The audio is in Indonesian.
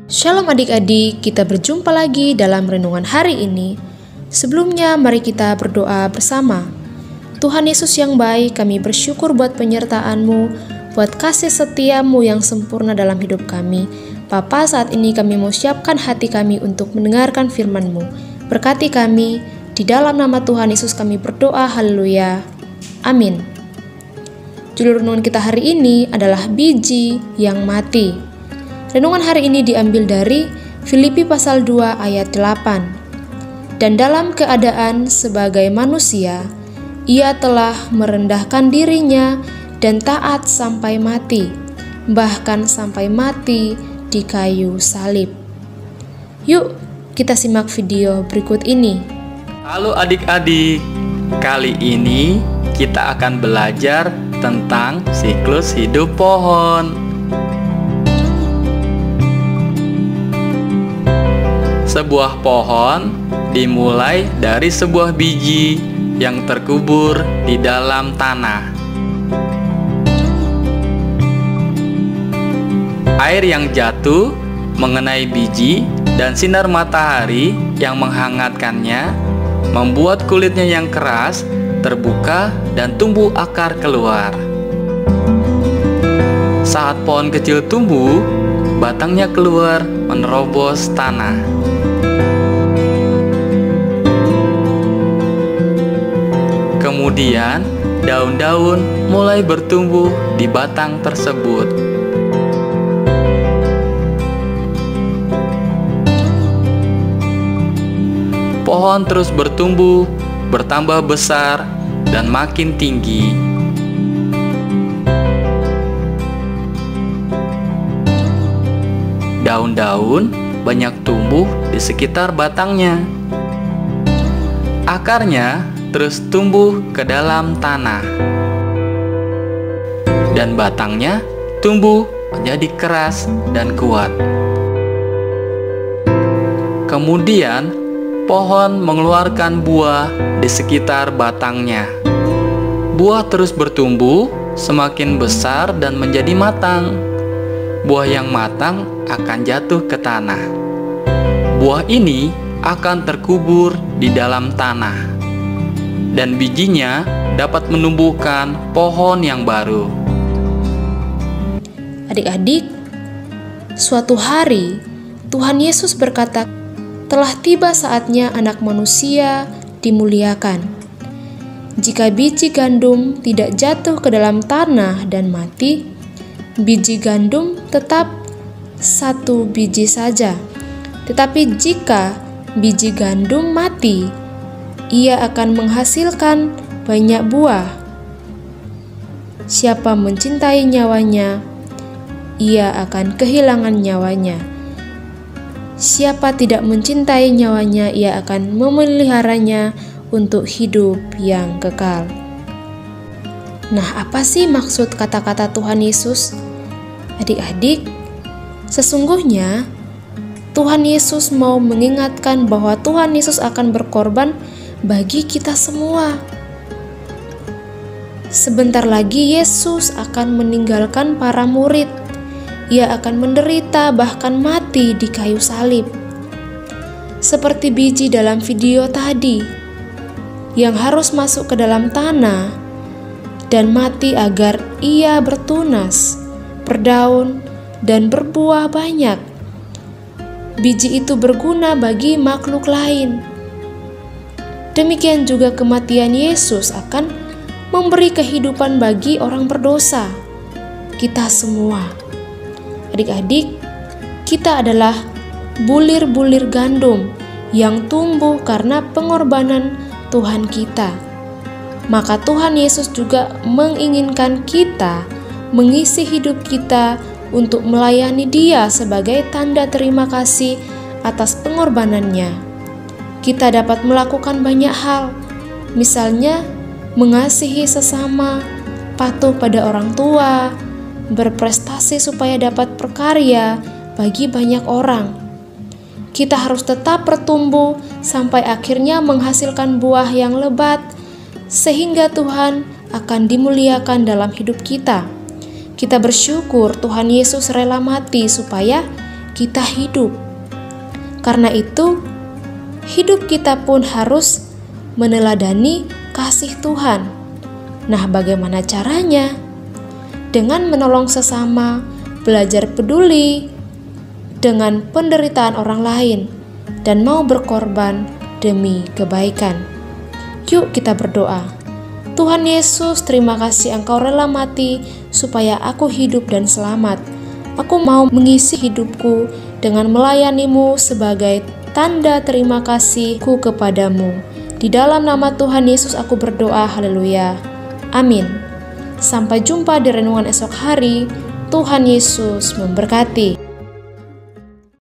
Shalom adik-adik, kita berjumpa lagi dalam renungan hari ini. Sebelumnya mari kita berdoa bersama. Tuhan Yesus yang baik, kami bersyukur buat penyertaan-Mu, buat kasih setia-Mu yang sempurna dalam hidup kami. Bapa, saat ini kami mau siapkan hati kami untuk mendengarkan firman-Mu. Berkati kami, di dalam nama Tuhan Yesus kami berdoa, haleluya, amin. Judul renungan kita hari ini adalah biji yang mati. Renungan hari ini diambil dari Filipi pasal 2 ayat 8. Dan dalam keadaan sebagai manusia, ia telah merendahkan dirinya dan taat sampai mati, bahkan sampai mati di kayu salib. Yuk, kita simak video berikut ini. Halo adik-adik, kali ini kita akan belajar tentang siklus hidup pohon. Sebuah pohon dimulai dari sebuah biji yang terkubur di dalam tanah. Air yang jatuh mengenai biji dan sinar matahari yang menghangatkannya membuat kulitnya yang keras terbuka dan tumbuh akar keluar. Saat pohon kecil tumbuh, batangnya keluar menerobos tanah. Kemudian, daun-daun mulai bertumbuh di batang tersebut. Pohon terus bertumbuh, bertambah besar, dan makin tinggi. Daun-daun banyak tumbuh di sekitar batangnya. Akarnya terus tumbuh ke dalam tanah, dan batangnya tumbuh menjadi keras dan kuat. Kemudian, pohon mengeluarkan buah di sekitar batangnya. Buah terus bertumbuh, semakin besar dan menjadi matang. Buah yang matang akan jatuh ke tanah. Buah ini akan terkubur di dalam tanah, dan bijinya dapat menumbuhkan pohon yang baru. Adik-adik, suatu hari Tuhan Yesus berkata, telah tiba saatnya anak manusia dimuliakan. Jika biji gandum tidak jatuh ke dalam tanah dan mati, biji gandum tetap satu biji saja. Tetapi jika biji gandum mati, ia akan menghasilkan banyak buah. Siapa mencintai nyawanya, ia akan kehilangan nyawanya. Siapa tidak mencintai nyawanya, ia akan memeliharanya untuk hidup yang kekal. Nah, apa sih maksud kata-kata Tuhan Yesus? Adik-adik, sesungguhnya Tuhan Yesus mau mengingatkan bahwa Tuhan Yesus akan berkorban bagi kita semua. Sebentar lagi Yesus akan meninggalkan para murid. Ia akan menderita bahkan mati di kayu salib. Seperti biji dalam video tadi, yang harus masuk ke dalam tanah dan mati agar ia bertunas, berdaun, dan berbuah banyak. Biji itu berguna bagi makhluk lain. Demikian juga kematian Yesus akan memberi kehidupan bagi orang berdosa, kita semua. Adik-adik, kita adalah bulir-bulir gandum yang tumbuh karena pengorbanan Tuhan kita. Maka Tuhan Yesus juga menginginkan kita mengisi hidup kita untuk melayani Dia sebagai tanda terima kasih atas pengorbanannya. Kita dapat melakukan banyak hal, misalnya mengasihi sesama, patuh pada orang tua, berprestasi supaya dapat berkarya bagi banyak orang. Kita harus tetap bertumbuh sampai akhirnya menghasilkan buah yang lebat, sehingga Tuhan akan dimuliakan dalam hidup kita. Kita bersyukur Tuhan Yesus rela mati supaya kita hidup. Karena itu, hidup kita pun harus meneladani kasih Tuhan. Nah, bagaimana caranya? Dengan menolong sesama, belajar peduli dengan penderitaan orang lain, dan mau berkorban demi kebaikan. Yuk kita berdoa. Tuhan Yesus, terima kasih Engkau rela mati supaya aku hidup dan selamat. Aku mau mengisi hidupku dengan melayani-Mu sebagai tanda terima kasihku kepadamu. Di dalam nama Tuhan Yesus aku berdoa, haleluya. Amin. Sampai jumpa di renungan esok hari. Tuhan Yesus memberkati.